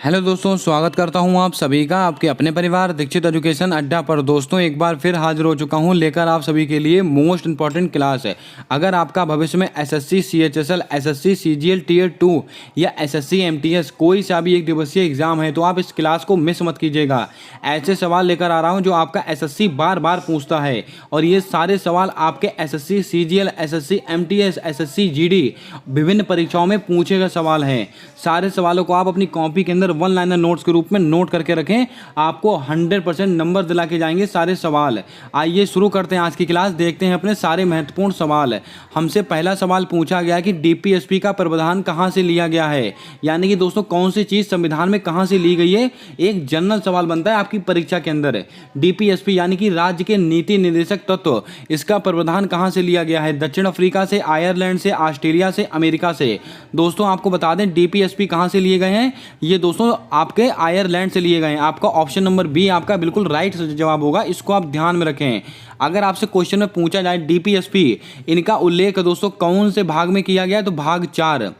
Hello दोस्तों, स्वागत करता हूं आप सभी का आपके अपने परिवार दीक्षित एजुकेशन अड्डा पर। दोस्तों एक बार फिर हाजिर हो चुका हूं लेकर आप सभी के लिए मोस्ट इंपॉर्टेंट क्लास है। अगर आपका भविष्य में SSC CHSL SSC CGL tier 2 या एसएससी एमटीएस कोई सा भी एक दिवसीय एग्जाम है तो आप इस क्लास को मिस मत कीजिएगा। ऐसे सवाल लेकर आ रहा हूँ जो आपका एसएससी बार बार पूछता है और ये सारे सवाल आपके SSC CGL SSC MTS SSC GD विभिन्न परीक्षाओं में पूछे गए सवाल हैं। सारे सवालों को आप अपनी कॉपी के अंदर वन लाइनर नोट्स के रूप में नोट करके रखें। आपको 100% नंबर दिला के जाएंगे सारे सवाल। आइए शुरू करते हैं आज की क्लास। देखते हैं अपने सारे महत्वपूर्ण सवाल। हमसे पहला सवाल पूछा गया कि डीपीएसपी का प्रावधान कहां से लिया गया है, यानी कि दोस्तों कौन सी चीज संविधान में कहां से ली गई है। एक जनरल सवाल बनता है आपकी परीक्षा के अंदर। डीपीएसपी यानी कि राज्य के नीति निर्देशक तत्व, इसका प्रावधान कहां से लिया गया है। दक्षिण अफ्रीका से, आयरलैंड से, ऑस्ट्रेलिया से, अमेरिका से। दोस्तों आपको बता दें डीपीएसपी कहां से लिए गए हैं। ये दोस्तों आपके आयरलैंड से लिए गए हैं। आपका ऑप्शन नंबर बी आपका बिल्कुल राइट जवाब होगा, इसको आप ध्यान में रखें। अगर आपसे क्वेश्चन में पूछा जाए डीपीएसपी इनका उल्लेख दोस्तों कौन से भाग में किया गया है तो भाग 4।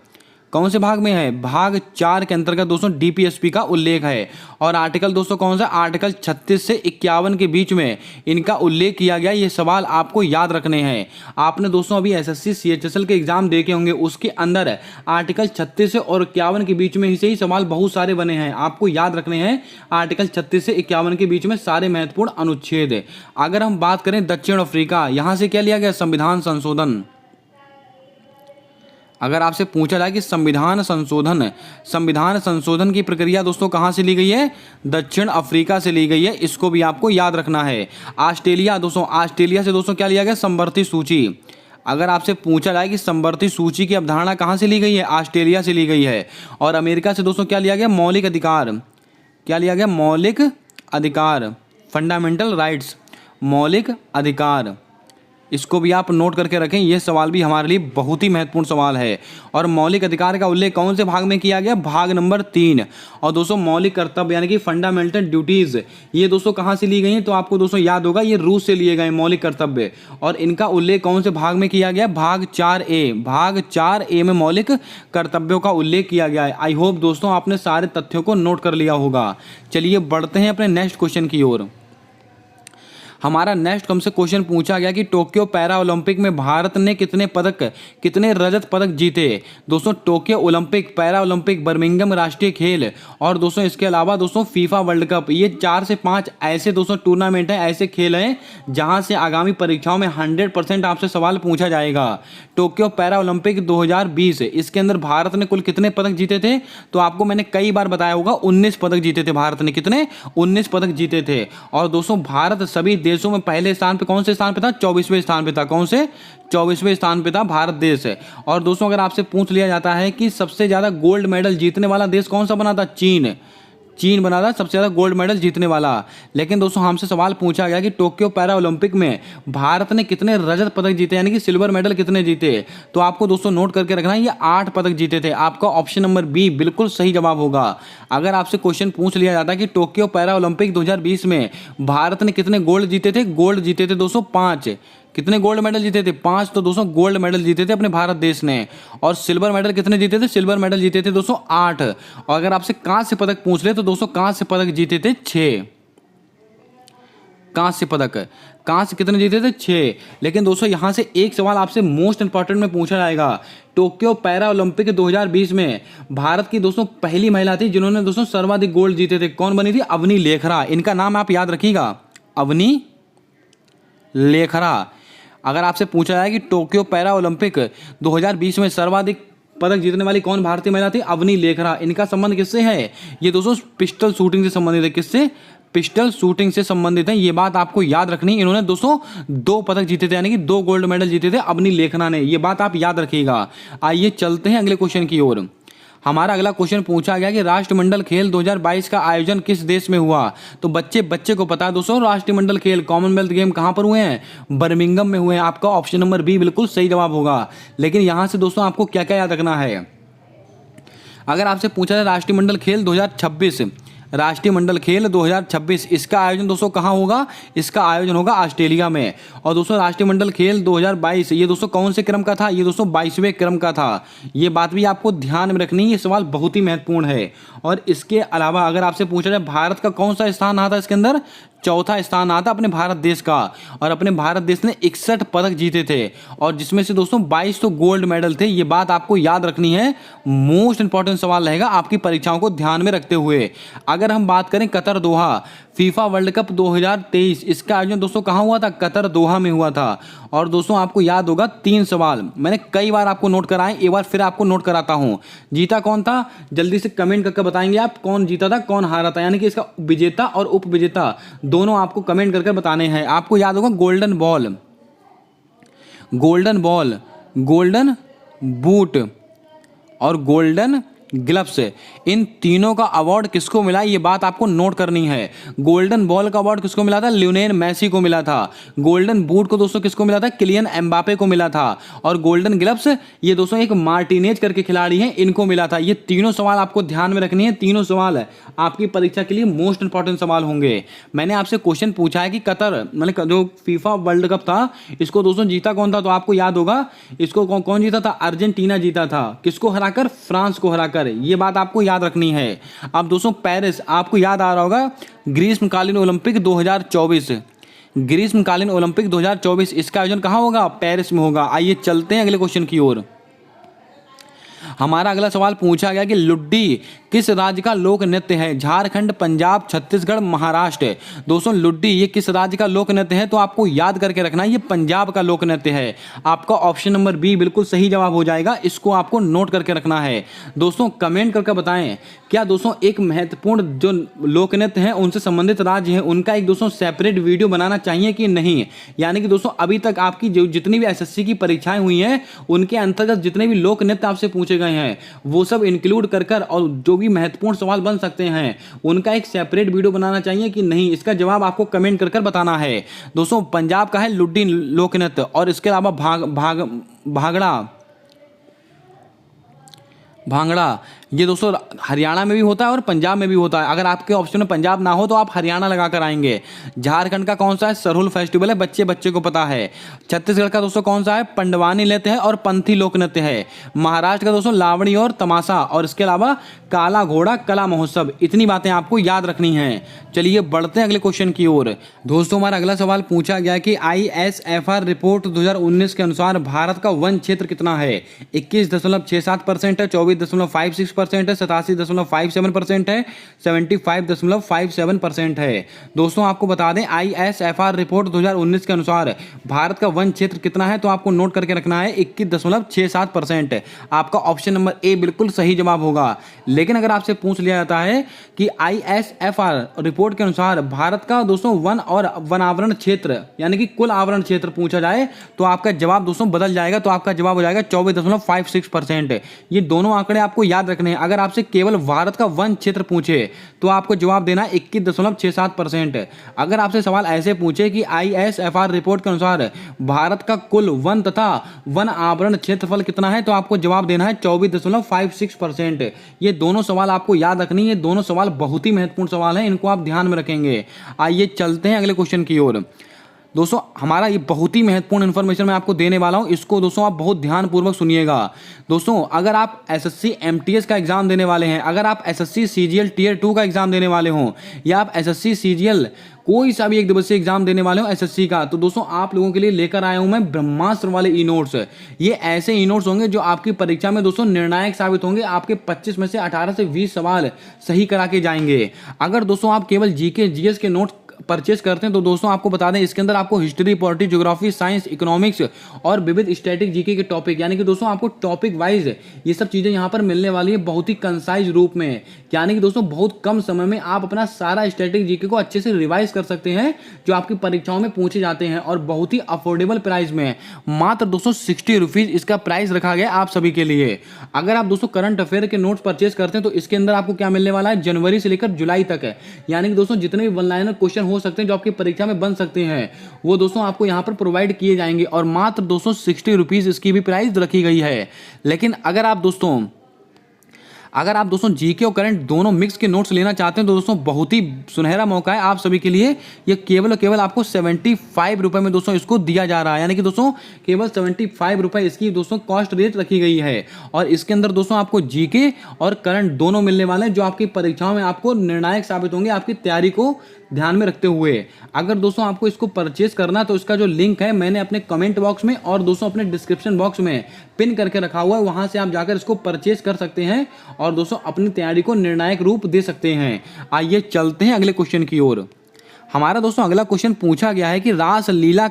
कौन से भाग में है, भाग 4 के अंतर्गत दोस्तों डीपीएसपी का उल्लेख है। और आर्टिकल दोस्तों कौन सा, आर्टिकल 36 से 51 के बीच में इनका उल्लेख किया गया। ये सवाल आपको याद रखने हैं। आपने दोस्तों अभी एसएससी सीएचएसएल के एग्जाम देखे होंगे, उसके अंदर आर्टिकल 36 और 51 के बीच में से ही सवाल बहुत सारे बने हैं। आपको याद रखने हैं आर्टिकल 36 से 51 के बीच में सारे महत्वपूर्ण अनुच्छेद। अगर हम बात करें दक्षिण अफ्रीका, यहां से क्या लिया गया, संविधान संशोधन। अगर आपसे पूछा जाए कि संविधान संशोधन की प्रक्रिया दोस्तों कहां से ली गई है, दक्षिण अफ्रीका से ली गई है। इसको भी आपको याद रखना है। ऑस्ट्रेलिया दोस्तों, ऑस्ट्रेलिया से दोस्तों क्या लिया गया, समवर्ती सूची। अगर आपसे पूछा जाए कि समवर्ती सूची की अवधारणा कहां से ली गई है, ऑस्ट्रेलिया से ली गई है। और अमेरिका से दोस्तों क्या लिया गया, मौलिक अधिकार। क्या लिया गया, मौलिक अधिकार, फंडामेंटल राइट्स, मौलिक अधिकार। इसको भी आप नोट करके रखें, यह सवाल भी हमारे लिए बहुत ही महत्वपूर्ण सवाल है। और मौलिक अधिकार का उल्लेख कौन से भाग में किया गया, भाग नंबर 3। और दोस्तों मौलिक कर्तव्य यानी कि फंडामेंटल ड्यूटीज, ये दोस्तों कहां से ली गई हैं तो आपको दोस्तों याद होगा ये रूस से लिए गए मौलिक कर्तव्य। और इनका उल्लेख कौन से भाग में किया गया, भाग 4A। भाग 4A में मौलिक कर्तव्यों का उल्लेख किया गया है। आई होप दोस्तों आपने सारे तथ्यों को नोट कर लिया होगा। चलिए बढ़ते हैं अपने नेक्स्ट क्वेश्चन की ओर। हमारा नेक्स्ट हमसे क्वेश्चन पूछा गया कि टोक्यो पैरा ओलंपिक में भारत ने कितने रजत पदक जीते। दोस्तों Tokyo Olympic, para Olympic, Birmingham राष्ट्रीय खेल और दोस्तों इसके अलावा दोस्तों फीफा वर्ल्ड कप, ये 4 से 5 ऐसे दोस्तों टूर्नामेंट हैं, ऐसे खेल हैं जहां से आगामी परीक्षाओं में 100% आपसे सवाल पूछा जाएगा। टोक्यो पैरा ओलंपिक 2020, इसके अंदर भारत ने कुल कितने पदक जीते थे तो आपको मैंने कई बार बताया होगा 19 पदक जीते थे। भारत ने कितने, 19 पदक जीते थे। और दोस्तों भारत सभी देशों में पहले स्थान पे, कौन से स्थान पे था, 24वें स्थान पे था। कौन से, 24वें स्थान पे था भारत देश है। और दोस्तों अगर आपसे पूछ लिया जाता है कि सबसे ज्यादा गोल्ड मेडल जीतने वाला देश कौन सा बना था, चीन बना था सबसे ज्यादा गोल्ड मेडल जीतने वाला। लेकिन दोस्तों हमसे सवाल पूछा गया कि टोक्यो पैरा ओलंपिक में भारत ने कितने रजत पदक जीते यानी कि सिल्वर मेडल कितने जीते। तो आपको दोस्तों नोट करके रखना है ये 8 पदक जीते थे। आपका ऑप्शन नंबर बी बिल्कुल सही जवाब होगा। अगर आपसे क्वेश्चन पूछ लिया जाता है कि टोक्यो पैरा ओलंपिक 2020 में भारत ने कितने गोल्ड जीते थे, गोल्ड जीते थे दोस्तों 5। कितने गोल्ड मेडल जीते थे, 5। तो दोस्तों गोल्ड मेडल जीते थे अपने भारत देश ने। और सिल्वर मेडल कितने जीते थे, सिल्वर मेडल जीते थे दोस्तों 8। और अगर आपसे कांस्य पदक पूछ ले तो दोस्तों कांस्य पदक जीते थे 6। कांस्य पदक, कांस्य कितने जीते थे, 6। लेकिन दोस्तों यहां से एक सवाल आपसे मोस्ट इंपॉर्टेंट में पूछा जाएगा। टोक्यो पैरा ओलंपिक 2020 में भारत की दोस्तों पहली महिला थी जिन्होंने दोस्तों सर्वाधिक गोल्ड जीते थे। कौन बनी थी, अवनी लेखरा। इनका नाम आप याद रखिएगा, अवनी लेखरा। अगर आपसे पूछा जाए कि टोक्यो पैरा ओलंपिक 2020 में सर्वाधिक पदक जीतने वाली कौन भारतीय महिला थी, अवनी लेखरा। इनका संबंध किससे है, ये दोस्तों पिस्टल शूटिंग से संबंधित है। किससे, पिस्टल शूटिंग से संबंधित है। ये बात आपको याद रखनी है। इन्होंने दोस्तों 2 पदक जीते थे यानी कि 2 गोल्ड मेडल जीते थे अवनी लेखरा ने। ये बात आप याद रखिएगा। आइए चलते हैं अगले क्वेश्चन की ओर। हमारा अगला क्वेश्चन पूछा गया कि राष्ट्रमंडल खेल 2022 का आयोजन किस देश में हुआ। तो बच्चे को पता है दोस्तों राष्ट्रमंडल खेल, कॉमनवेल्थ गेम कहां पर हुए हैं, बर्मिंघम में हुए हैं। आपका ऑप्शन नंबर बी बिल्कुल सही जवाब होगा। लेकिन यहां से दोस्तों आपको क्या क्या याद रखना है। अगर आपसे पूछा जाए राष्ट्रमंडल खेल 2026 राष्ट्रीय मंडल खेल 2026, इसका आयोजन दोस्तों कहाँ होगा? इसका आयोजन होगा ऑस्ट्रेलिया में। और दोस्तों राष्ट्रीय मंडल खेल 2022 ये दोस्तों कौन से क्रम का था? ये दोस्तों 22वें क्रम का था। ये बात भी आपको ध्यान में रखनी है, ये सवाल बहुत ही महत्वपूर्ण है। और इसके अलावा अगर आपसे पूछा जाए भारत का कौन सा स्थान आता है इसके अंदर? चौथा स्थान आता अपने भारत देश का। और अपने भारत देश ने 61 पदक जीते थे और जिसमें से दोस्तों 22 तो गोल्ड मेडल थे। ये बात आपको याद रखनी है, मोस्ट इंपॉर्टेंट सवाल रहेगा आपकी परीक्षाओं को ध्यान में रखते हुए। अगर हम बात करें कतर दोहा फीफा वर्ल्ड कप 2023, इसका आयोजन दोस्तों कहाँ हुआ था? कतर दोहा में हुआ था। और दोस्तों आपको याद होगा 3 सवाल मैंने कई बार आपको नोट कराए, एक बार फिर आपको नोट कराता हूँ। जीता कौन था? जल्दी से कमेंट करके बताएंगे आप कौन जीता था कौन हारा था, यानी कि इसका विजेता और उप विजेता दोनों आपको कमेंट करके बताने हैं। आपको याद होगा गोल्डन बॉल, गोल्डन बूट और गोल्डन ग्लव्स, इन तीनों का अवार्ड किसको मिला? ये बात आपको नोट करनी है। गोल्डन बॉल का अवार्ड किसको मिला था? लियोनेल मेसी को मिला था। गोल्डन बूट को दोस्तों किसको मिला था? किलियन एम्बापे को मिला था। और गोल्डन ग्लव्स ये दोस्तों एक मार्टिनेज करके खिलाड़ी हैं, इनको मिला था। ये तीनों सवाल आपको ध्यान में रखनी है, तीनों सवाल आपकी परीक्षा के लिए मोस्ट इंपॉर्टेंट सवाल होंगे। मैंने आपसे क्वेश्चन पूछा है कि कतर मतलब जो फीफा वर्ल्ड कप था इसको दोस्तों जीता कौन था? तो आपको याद होगा इसको कौन जीता था? अर्जेंटीना जीता था। किसको हराकर? फ्रांस को हराकर। ये बात आपको याद रखनी है। अब दोस्तों पेरिस, आपको याद आ रहा होगा ग्रीष्मकालीन ओलंपिक 2024, ग्रीष्मकालीन ओलंपिक 2024 इसका आयोजन कहाँ होगा? पेरिस में होगा। आइए चलते हैं अगले क्वेश्चन की ओर। हमारा अगला सवाल पूछा गया कि लुड्डी किस राज्य का लोक नृत्य है? झारखंड, पंजाब, छत्तीसगढ़, महाराष्ट्र। दोस्तों लुड्डी ये किस राज्य का लोक नृत्य है? तो आपको याद करके रखना है ये पंजाब का लोक नृत्य है। आपका ऑप्शन नंबर बी बिल्कुल सही जवाब हो जाएगा, इसको आपको नोट करके रखना है। दोस्तों कमेंट करके बताएं क्या दोस्तों एक महत्वपूर्ण जो लोक नृत्य है उनसे संबंधित राज्य है उनका एक दोस्तों सेपरेट वीडियो बनाना चाहिए कि नहीं? यानी कि दोस्तों अभी तक आपकी जो जितनी भी एसएससी की परीक्षाएं हुई हैं उनके अंतर्गत जितने भी लोक नृत्य आपसे पूछे गए हैं वो सब इंक्लूड कर और जो भी महत्वपूर्ण सवाल बन सकते हैं उनका एक सेपरेट वीडियो बनाना चाहिए कि नहीं? इसका जवाब आपको कमेंट कर बताना है। दोस्तों पंजाब का है लुड्डी लोक नृत्य और इसके अलावा भांगड़ा ये दोस्तों हरियाणा में भी होता है और पंजाब में भी होता है। अगर आपके ऑप्शन में पंजाब ना हो तो आप हरियाणा लगा कर आएंगे। झारखंड का कौन सा है? सरहुल फेस्टिवल है, बच्चे को पता है। छत्तीसगढ़ का दोस्तों कौन सा है? पंडवानी नृत्य है और पंथी लोक नृत्य है। महाराष्ट्र का दोस्तों लावणी और तमाशा और इसके अलावा काला घोड़ा कला महोत्सव। इतनी बातें आपको याद रखनी हैं। चलिए बढ़ते हैं अगले क्वेश्चन की ओर। दोस्तों हमारा अगला सवाल पूछा गया कि ISFR रिपोर्ट 2019 के अनुसार भारत का वन क्षेत्र कितना है? 21.67% है, 24.56% है, 87.57% है, 75.57% है। दोस्तों आपको बता दें ISFR रिपोर्ट 2019 के अनुसार भारत का वन क्षेत्र कितना है? तो आपको नोट करके रखना है 21.67%। आपका ऑप्शन नंबर ए बिल्कुल सही जवाब होगा। लेकिन अगर आपसे पूछ लिया जाता है कि ISFR रिपोर्ट के अनुसार भारत का दोस्तों वन और वनावरण क्षेत्र यानी कि कुल आवरण क्षेत्र पूछा जाए तो आपका जवाब दोस्तों बदल जाएगा। तो आपका जवाब हो जाएगा 24.56%। ये दोनों आंकड़े आपको याद रखने हैं। अगर आपसे केवल भारत का वन क्षेत्र पूछे तो आपको जवाब देना 21.67%। अगर आपसे सवाल ऐसे पूछे कि ISFR रिपोर्ट के अनुसार भारत का कुल वन तथा वन आवरण क्षेत्रफल कितना है तो आपको जवाब देना है 24.56%। ये दोनों सवाल आपको याद रखनी है। दोनों सवाल बहुत ही महत्वपूर्ण सवाल हैं, इनको आप ध्यान में रखेंगे। आइए चलते हैं अगले क्वेश्चन की ओर। दोस्तों हमारा ये बहुत ही महत्वपूर्ण इन्फॉर्मेशन मैं आपको देने वाला हूँ, इसको दोस्तों आप बहुत ध्यानपूर्वक सुनिएगा। दोस्तों अगर आप एसएससी MTS का एग्जाम देने वाले हैं, अगर आप एसएससी CGL Tier 2 का एग्जाम देने वाले हों या आप एसएससी CGL कोई सा भी एक दिवसीय एग्जाम देने वाले हो एसएससी का, तो दोस्तों आप लोगों के लिए लेकर आया हूं मैं ब्रह्मास्त्र वाले ई नोट्स। ये ऐसे ई नोट्स होंगे जो आपकी परीक्षा में दोस्तों निर्णायक साबित होंगे। आपके 25 में से 18 से 20 सवाल सही करा के जाएंगे। अगर दोस्तों आप केवल जीके जीएस के नोट्स परचेस करते हैं तो दोस्तों आपको बता दें इसके अंदर आपको history, polity, geography, science, economics और विविध स्टैटिक जीके के टॉपिक यानी कि दोस्तों आपको टॉपिक वाइज ये सब चीजें यहाँ पर मिलने वाली है बहुत ही कंसाइज रूप में। यानी कि दोस्तों बहुत कम समय में आप अपना सारा स्टैटिक जीके को अच्छे से रिवाइज कर सकते हैं जो आपकी परीक्षाओं में पूछे जाते हैं और बहुत ही अफोर्डेबल प्राइस में। मात्र दोस्तों 60 रुपीज इसका प्राइस रखा गया आप सभी के लिए। अगर आप दोस्तों करंट अफेयर के नोट्स परचेस करते हैं तो इसके अंदर आपको क्या मिलने वाला है? जनवरी से लेकर जुलाई तक है। यानी कि दोस्तों जितने भी वन लाइनर क्वेश्चन हो सकते हैं जो आपकी परीक्षा में बन सकते हैं वो दोस्तों आपको यहां पर प्रोवाइड किए जाएंगे और मात्र दोस्तों 60 रुपीज इसकी भी प्राइस रखी गई है। लेकिन अगर आप दोस्तों अगर आप दोस्तों जीके और करंट दोनों मिक्स के नोट्स लेना चाहते हैं तो दोस्तों बहुत ही सुनहरा मौका है आप सभी के लिए। ये केवल और केवल आपको 75 रुपये में दोस्तों इसको दिया जा रहा है, यानी कि दोस्तों केवल 75 रुपये इसकी दोस्तों कॉस्ट रेट रखी गई है। और इसके अंदर दोस्तों आपको जीके और करंट दोनों मिलने वाले हैं, जो आपकी परीक्षाओं में आपको निर्णायक साबित होंगे आपकी तैयारी को ध्यान में रखते हुए। अगर दोस्तों आपको इसको परचेज करना तो इसका जो लिंक है मैंने अपने कमेंट बॉक्स में और दोस्तों अपने डिस्क्रिप्शन बॉक्स में पिन करके रखा हुआ है, वहां से आप जाकर इसको परचेज कर सकते हैं और दोस्तों अपनी तैयारी को निर्णायक रूप दे सकते हैं। आइए चलते हैं अगले क्वेश्चन की ओर। हमारा दोस्तों अगला क्वेश्चन पूछा गया है कि रासलीला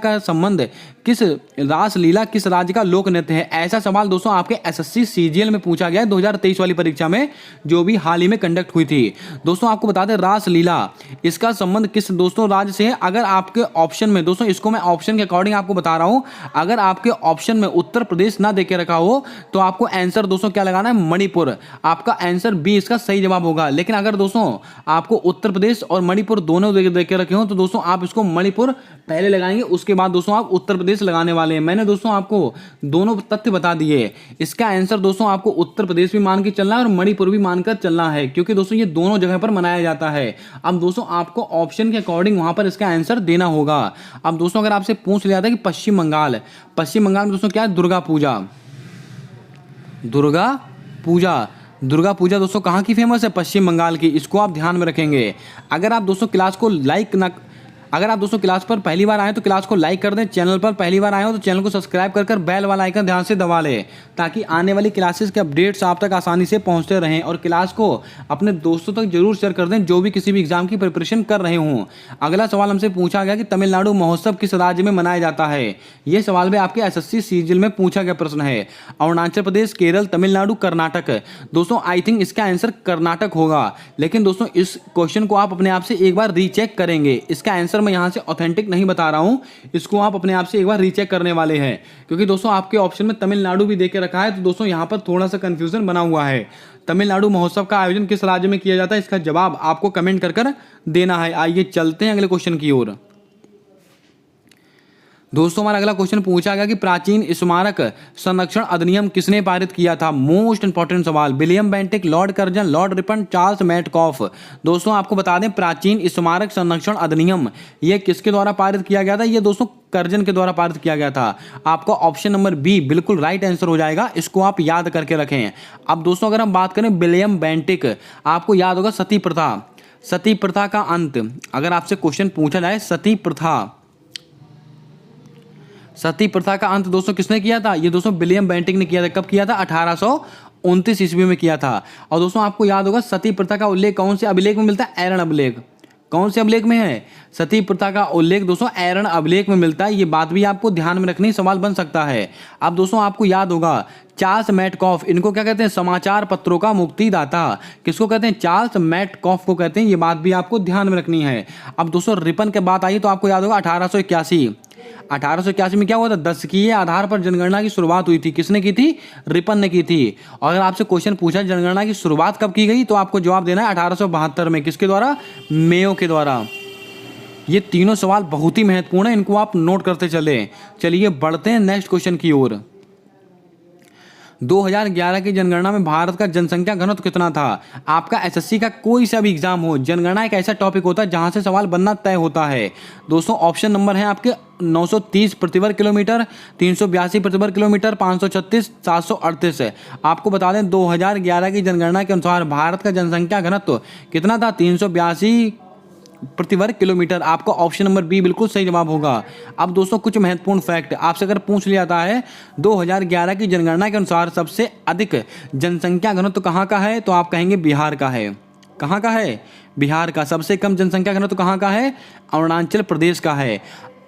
किस राज्य का लोक नृत्य है। ऐसा सवाल दोस्तों आपके एसएससी सीजीएल में पूछा गया है 2023 वाली परीक्षा में, जो भी हाल ही में कंडक्ट हुई थी। दोस्तों आपको बता दें रासलीला इसका संबंध किस दोस्तों राज्य से है। अगर आपके ऑप्शन में दोस्तों, इसको मैं ऑप्शन के अकॉर्डिंग आपको बता रहा हूं, अगर आपके ऑप्शन में उत्तर प्रदेश ना देके रखा हो तो आपको आंसर दोस्तों क्या लगाना है, मणिपुर। आपका आंसर बी इसका सही जवाब होगा। लेकिन अगर दोस्तों आपको उत्तर प्रदेश और मणिपुर दोनों देके रखे हो तो दोस्तों आप इसको मणिपुर पहले लगाएंगे, उसके बाद दोस्तों आप उत्तर प्रदेश लगाने वाले हैं। मैंने दोस्तों आपको दोनों तथ्य बता दिए। इसका आंसर दोस्तों आपको उत्तर प्रदेश भी मान के चलना है और मणिपुर भी मानकर चलना है, क्योंकि दोस्तों ये दोनों जगह पर मनाया जाता है। अब दोस्तों आपको ऑप्शन के अकॉर्डिंग वहां पर इसका आंसर देना होगा। अब दोस्तों अगर आपसे पूछ लिया था कि पश्चिम बंगाल में दोस्तों क्या है, दुर्गा पूजा दोस्तों कहाँ की फेमस है, पश्चिम बंगाल की। इसको आप ध्यान में रखेंगे। अगर आप दोस्तों क्लास पर पहली बार आए तो क्लास को लाइक कर दें, चैनल पर पहली बार आए हो तो चैनल को सब्सक्राइब कर बेल वाला आइकन ध्यान से दबा लें, ताकि आने वाली क्लासेस के अपडेट्स आप तक आसानी से पहुंचते रहें। और क्लास को अपने दोस्तों तक जरूर शेयर कर दें जो भी किसी भी एग्जाम की प्रिपरेशन कर रहे हों। अगला सवाल हमसे पूछा गया कि तमिलनाडु महोत्सव किस राज्य में मनाया जाता है। यह सवाल भी आपके एसएससी सीजीएल में पूछा गया प्रश्न है। अरुणाचल प्रदेश, केरल, तमिलनाडु, कर्नाटक। दोस्तों आई थिंक इसका आंसर कर्नाटक होगा, लेकिन दोस्तों इस क्वेश्चन को आप अपने आप से एक बार रीचेक करेंगे। इसका आंसर मैं यहां से ऑथेंटिक नहीं बता रहा हूं, इसको आप अपने आप से एक बार रीचेक करने वाले हैं, क्योंकि दोस्तों आपके ऑप्शन में तमिलनाडु भी देके रखा है। तो दोस्तों यहां पर थोड़ा सा कंफ्यूजन बना हुआ है। तमिलनाडु महोत्सव का आयोजन किस राज्य में किया जाता है, इसका जवाब आपको कमेंट कर देना है। आइए चलते हैं अगले क्वेश्चन की ओर। दोस्तों हमारा अगला क्वेश्चन पूछा गया कि प्राचीन स्मारक संरक्षण अधिनियम किसने पारित किया था। मोस्ट इंपॉर्टेंट सवाल। William Bentinck, Lord Curzon, Lord Ripon, Charles Metcalfe. दोस्तों आपको बता दें प्राचीन स्मारक संरक्षण अधिनियम ये किसके द्वारा पारित किया गया था। ये दोस्तों कर्जन के द्वारा पारित किया गया था। आपका ऑप्शन नंबर बी बिल्कुल राइट आंसर हो जाएगा, इसको आप याद करके रखें। अब दोस्तों अगर हम बात करें विलियम बेंटिक, आपको याद होगा सती प्रथा का अंत। अगर आपसे क्वेश्चन पूछा जाए सती प्रथा का अंत दोस्तों किसने किया था, ये दोस्तों विलियम बेंटिक ने किया था। कब किया था, 1829 ईस्वी में किया था। और दोस्तों आपको याद होगा सती प्रथा का उल्लेख कौन से अभिलेख में मिलता है, ऐरण अभिलेख। कौन से अभिलेख में है, सती प्रथा का उल्लेख दोस्तों ऐरण अभिलेख में मिलता है। ये बात भी आपको ध्यान में रखनी, सवाल बन सकता है। अब दोस्तों आपको याद होगा चार्ल्स मैटकॉफ, इनको क्या कहते हैं, समाचार पत्रों का मुक्तिदाता। किसको कहते हैं, चार्ल्स मैटकॉफ को कहते हैं। ये बात भी आपको ध्यान में रखनी है। अब दोस्तों रिपन के बात आई तो आपको याद होगा 1881 में क्या हुआ था, दशकीय आधार पर जनगणना की शुरुआत हुई थी। किसने की थी, रिपन ने की थी। और अगर आपसे क्वेश्चन पूछा जनगणना की शुरुआत कब की गई तो आपको जवाब देना है 1872 में। किसके द्वारा, मेयो के द्वारा। ये तीनों सवाल बहुत ही महत्वपूर्ण है, इनको आप नोट करते चले। चलिए बढ़ते हैं नेक्स्ट क्वेश्चन की ओर। 2011 की जनगणना में भारत का जनसंख्या घनत्व कितना था। आपका एसएससी का कोई सा भी एग्जाम हो, जनगणना एक ऐसा टॉपिक होता है जहां से सवाल बनना तय होता है। दोस्तों ऑप्शन नंबर है आपके 930 प्रति वर्ग किलोमीटर, 382 प्रति वर्ग किलोमीटर, 536, 738 है। आपको बता दें 2011 की जनगणना के अनुसार भारत का जनसंख्या घनत्व कितना था, 382 प्रति वर्ग किलोमीटर। आपका ऑप्शन नंबर बी बिल्कुल सही जवाब होगा। अब दोस्तों कुछ महत्वपूर्ण फैक्ट आपसे अगर पूछ लिया जाता है 2011 की जनगणना के अनुसार सबसे अधिक जनसंख्या घनत्व कहाँ का है, तो आप कहेंगे बिहार का है। कहाँ का है, बिहार का। सबसे कम जनसंख्या घनत्व कहाँ का है, अरुणाचल प्रदेश का है।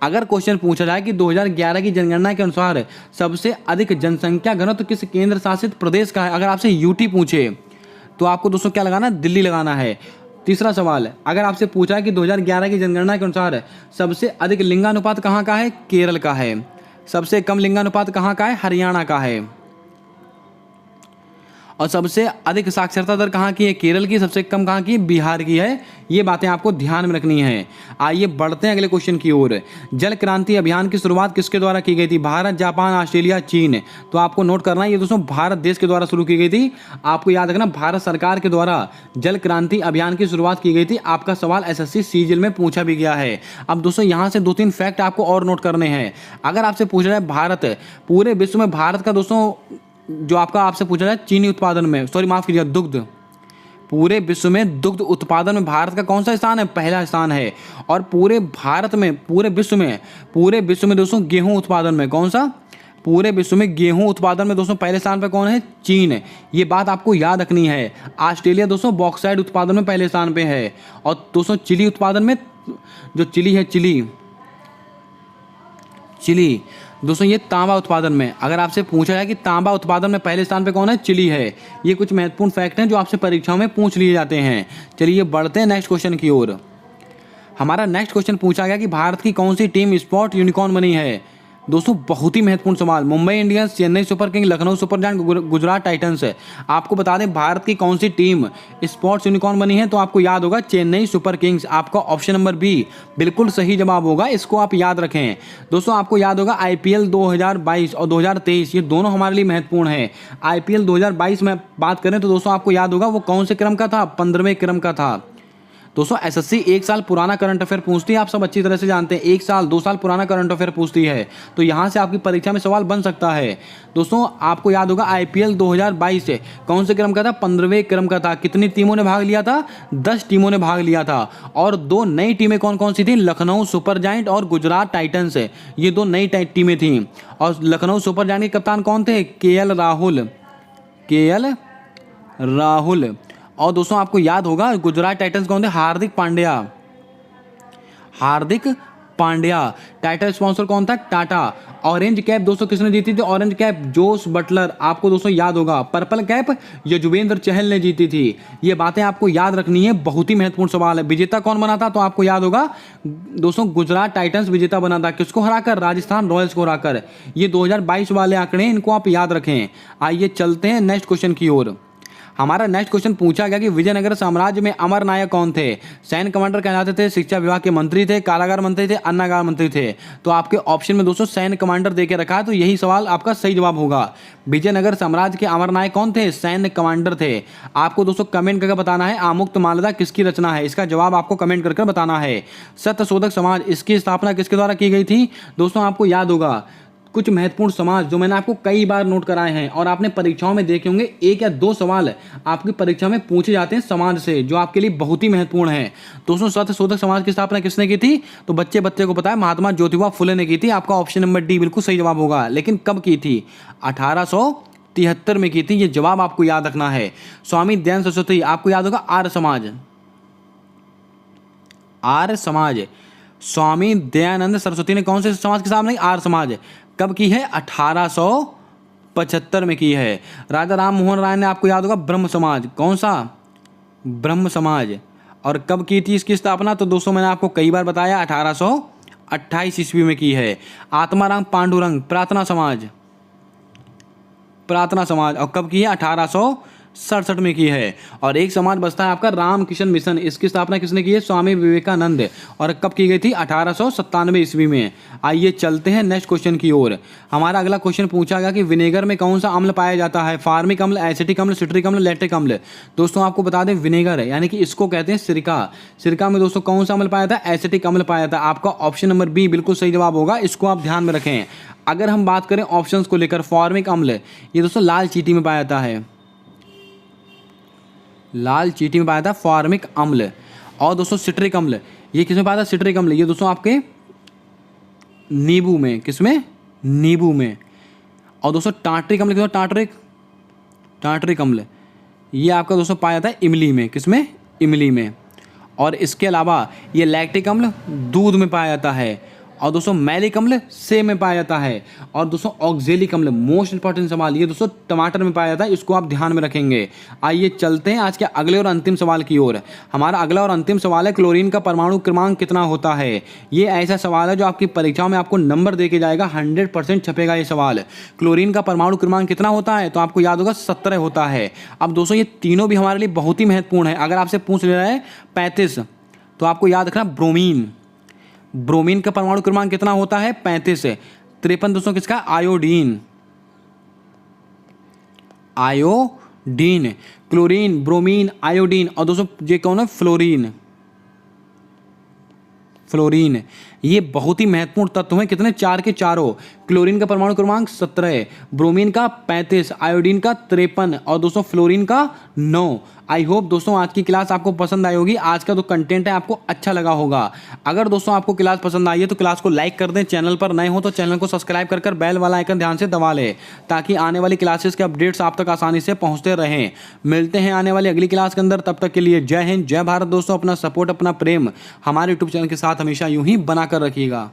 अगर क्वेश्चन पूछा जाए कि 2011 की जनगणना के अनुसार सबसे अधिक जनसंख्या घनत्व किस केंद्र शासित प्रदेश का है, अगर आपसे यूटी पूछे तो आपको दोस्तों क्या लगाना है, दिल्ली लगाना है। तीसरा सवाल, अगर आपसे पूछा है कि 2011 की जनगणना के अनुसार सबसे अधिक लिंगानुपात कहाँ का है, केरल का है। सबसे कम लिंगानुपात कहाँ का है, हरियाणा का है। और सबसे अधिक साक्षरता दर कहाँ की है? केरल की। सबसे कम कहाँ की है? बिहार की है। ये बातें आपको ध्यान में रखनी है। आइए बढ़ते हैं अगले क्वेश्चन की ओर। जल क्रांति अभियान की शुरुआत किसके द्वारा की गई थी? भारत, जापान, ऑस्ट्रेलिया, चीन। तो आपको नोट करना है, ये दोस्तों भारत देश के द्वारा शुरू की गई थी। आपको याद रखना, भारत सरकार के द्वारा जल क्रांति अभियान की शुरुआत की गई थी। आपका सवाल एसएससी सीजीएल में पूछा भी गया है। अब दोस्तों यहाँ से 2-3 फैक्ट आपको और नोट करने हैं। अगर आपसे पूछा जाए भारत, पूरे विश्व में भारत का दोस्तों जो आपका आपसे पूछा जाए चीनी उत्पादन में, सॉरी माफ कीजिएगा, दुग्ध, पूरे विश्व में दुग्ध उत्पादन में भारत का कौन सा स्थान है? पहला स्थान है। और पूरे भारत में, पूरे विश्व में दोस्तों गेहूं उत्पादन में कौन सा? पूरे विश्व में गेहूं उत्पादन में दोस्तों पहले स्थान पर कौन है? चीन। ये बात आपको याद रखनी है। ऑस्ट्रेलिया दोस्तों बॉक्साइट उत्पादन में पहले स्थान पे है। और दोस्तों चिली उत्पादन में, जो चिली है, चिली दोस्तों ये तांबा उत्पादन में, अगर आपसे पूछा जाए कि तांबा उत्पादन में पहले स्थान पे कौन है? चिली है। ये कुछ महत्वपूर्ण फैक्ट हैं जो आपसे परीक्षाओं में पूछ लिए जाते हैं। चलिए बढ़ते हैं नेक्स्ट क्वेश्चन की ओर। हमारा नेक्स्ट क्वेश्चन पूछा गया कि भारत की कौन सी टीम स्पोर्ट यूनिकॉर्न बनी है? दोस्तों बहुत ही महत्वपूर्ण सवाल। Mumbai Indians, Chennai super king, Lucknow super giant, Gujarat Titans है। आपको बता दें भारत की कौन सी टीम स्पोर्ट्स यूनिकॉर्न बनी है? तो आपको याद होगा चेन्नई सुपर किंग्स। आपका ऑप्शन नंबर बी बिल्कुल सही जवाब होगा। इसको आप याद रखें। दोस्तों आपको याद होगा आईपीएल 2022 और 2023 ये दोनों हमारे लिए महत्वपूर्ण है। आईपीएल 2022 में बात करें तो दोस्तों आपको याद होगा वो कौन से क्रम का था? 15वें क्रम का था। दोस्तों एसएससी 1 साल पुराना करंट अफेयर पूछती है, आप सब अच्छी तरह से जानते हैं। 1 साल 2 साल पुराना करंट अफेयर पूछती है, तो यहाँ से आपकी परीक्षा में सवाल बन सकता है। दोस्तों आपको याद होगा आईपीएल 2022 से कौन से क्रम का था? 15वें क्रम का था। कितनी टीमों ने भाग लिया था? 10 टीमों ने भाग लिया था। और 2 नई टीमें कौन कौन सी थी? लखनऊ सुपर जायंट और गुजरात टाइटंस। ये 2 नई टीमें थीं। और लखनऊ सुपर जायंट के कप्तान कौन थे? केएल राहुल। और दोस्तों आपको याद होगा गुजरात टाइटंस कौन थे? हार्दिक पांड्या। टाइटल स्पॉन्सर कौन था? टाटा। ऑरेंज कैप दोस्तों किसने जीती थी? Orange cap Jos Buttler. आपको दोस्तों याद होगा। पर्पल कैप यजुवेंद्र चहल ने जीती थी। ये बातें आपको याद रखनी है, बहुत ही महत्वपूर्ण सवाल है। विजेता कौन बना था? तो आपको याद होगा दोस्तों गुजरात टाइटंस विजेता बना था। किसको हराकर? राजस्थान रॉयल्स को हराकर। ये 2022 वाले आंकड़े, इनको आप याद रखें। आइए चलते हैं नेक्स्ट क्वेश्चन की ओर। हमारा नेक्स्ट क्वेश्चन पूछा गया कि विजयनगर साम्राज्य में अमर नायक कौन थे? सैन्य कमांडर कहलाते थे, शिक्षा विभाग के मंत्री थे, कारागार मंत्री थे, अन्नागार मंत्री थे। तो आपके ऑप्शन में दोस्तों सैन्य कमांडर देके रखा है, तो यही सवाल आपका सही जवाब होगा। विजयनगर साम्राज्य के अमर नायक कौन थे? सैन्य कमांडर थे। आपको दोस्तों कमेंट करके बताना है आमुक्त माल्यदा किसकी रचना है। इसका जवाब आपको कमेंट करके बताना है। सत्यशोधक समाज, इसकी स्थापना किसके द्वारा की गई थी? दोस्तों आपको याद होगा कुछ महत्वपूर्ण समाज जो मैंने आपको कई बार नोट कराए हैं और आपने परीक्षाओं में देखे होंगे, 1 या 2 सवाल आपकी परीक्षा में पूछे जाते हैं समाज से, जो आपके लिए बहुत ही महत्वपूर्ण है। दोस्तों सत्यशोधक समाज की स्थापना किसने की थी? तो बच्चे को पता है, महात्मा ज्योतिबा फुले ने की थी। आपका ऑप्शन नंबर डी बिल्कुल सही जवाब होगा। लेकिन कब की थी? 1873 में की थी। ये जवाब आपको याद रखना है। स्वामी दयानंद सरस्वती, आपको याद होगा आर्य समाज। स्वामी दयानंद सरस्वती ने कौन से समाज की स्थापना की? आर्य समाज। कब की है? 1875 में की है। राजा राम मोहन राय ने, आपको याद होगा, ब्रह्म समाज। कौन सा? ब्रह्म समाज। और कब की थी इसकी स्थापना? तो दोस्तों मैंने आपको कई बार बताया, 1828 ईस्वी में की है। आत्माराम पांडुरंग, प्रार्थना समाज। और कब की है? 1867 में की है। और एक समाज बचता है आपका रामकृष्ण मिशन, इसकी स्थापना किसने की है? स्वामी विवेकानंद। और कब की गई थी? 1897 ईस्वी में। आइए चलते हैं नेक्स्ट क्वेश्चन की ओर। हमारा अगला क्वेश्चन पूछा गया कि विनेगर में कौन सा अम्ल पाया जाता है? फार्मिक अम्ल, एसिटिक अम्ल, सिट्रिक अम्ल, लैक्टिक अम्ल। दोस्तों आपको बता दें विनेगर यानी कि इसको कहते हैं सिरका में दोस्तों कौन सा अम्ल पाया था? एसिटिक अम्ल पाया था। आपका ऑप्शन नंबर बी बिल्कुल सही जवाब होगा। इसको आप ध्यान में रखें। अगर हम बात करें ऑप्शंस को लेकर, फॉर्मिक अम्ल ये दोस्तों लाल चींटी में पाया जाता है। लाल चींटी में पाया था फॉर्मिक अम्ल। और दोस्तों सिट्रिक अम्ल ये किसमें पाया था? सिट्रिक अम्ल ये दोस्तों आपके नींबू में। किसमें? नींबू में। और दोस्तों टार्ट्रिक अम्ल किसमें? टार्ट्रिक अम्ल ये आपका दोस्तों पाया था इमली में। किसमें? इमली में। और इसके अलावा ये लैक्टिक अम्ल दूध में पाया जाता है। और दोस्तों मैलिक अम्ल से में पाया जाता है। और दोस्तों ऑक्जेलिक अम्ल, मोस्ट इंपॉर्टेंट सवाल ये दोस्तों टमाटर में पाया जाता है, इसको आप ध्यान में रखेंगे। आइए चलते हैं आज के अगले और अंतिम सवाल की ओर। हमारा अगला और अंतिम सवाल है क्लोरीन का परमाणु क्रमांक कितना होता है। ये ऐसा सवाल है जो आपकी परीक्षाओं में आपको नंबर दे के जाएगा, 100% छपेगा ये सवाल। क्लोरीन का परमाणु क्रमांक कितना होता है, तो आपको याद होगा 17 होता है। अब दोस्तों ये तीनों भी हमारे लिए बहुत ही महत्वपूर्ण है। अगर आपसे पूछ ले रहा है 35, तो आपको याद रखना ब्रोमीन। ब्रोमीन का परमाणु क्रमांक कितना होता है, 35। 53 दोस्तों किसका, iodine. Iodine, chlorine, bromine, iodine. और दोस्तों ये कौन है, फ्लोरीन। फ्लोरीन, ये बहुत ही महत्वपूर्ण तत्व हैं। कितने, 4 के चारों। क्लोरीन का परमाणु क्रमांक 17, ब्रोमीन का 35, आयोडीन का 53 और दोस्तों फ्लोरीन का 9। आई होप दोस्तों आज की क्लास आपको पसंद आई होगी। आज का जो कंटेंट है आपको अच्छा लगा होगा। अगर दोस्तों आपको क्लास पसंद आई है तो क्लास को लाइक कर दें। चैनल पर नए हो तो चैनल को सब्सक्राइब कर बेल वाला आइकन ध्यान से दबा लें, ताकि आने वाली क्लासेस के अपडेट्स आप तक आसानी से पहुंचते रहें। मिलते हैं आने वाली अगली क्लास के अंदर, तब तक के लिए जय हिंद, जय भारत। दोस्तों अपना सपोर्ट, अपना प्रेम हमारे यूट्यूब चैनल के साथ हमेशा यूं ही बना कर रखिएगा।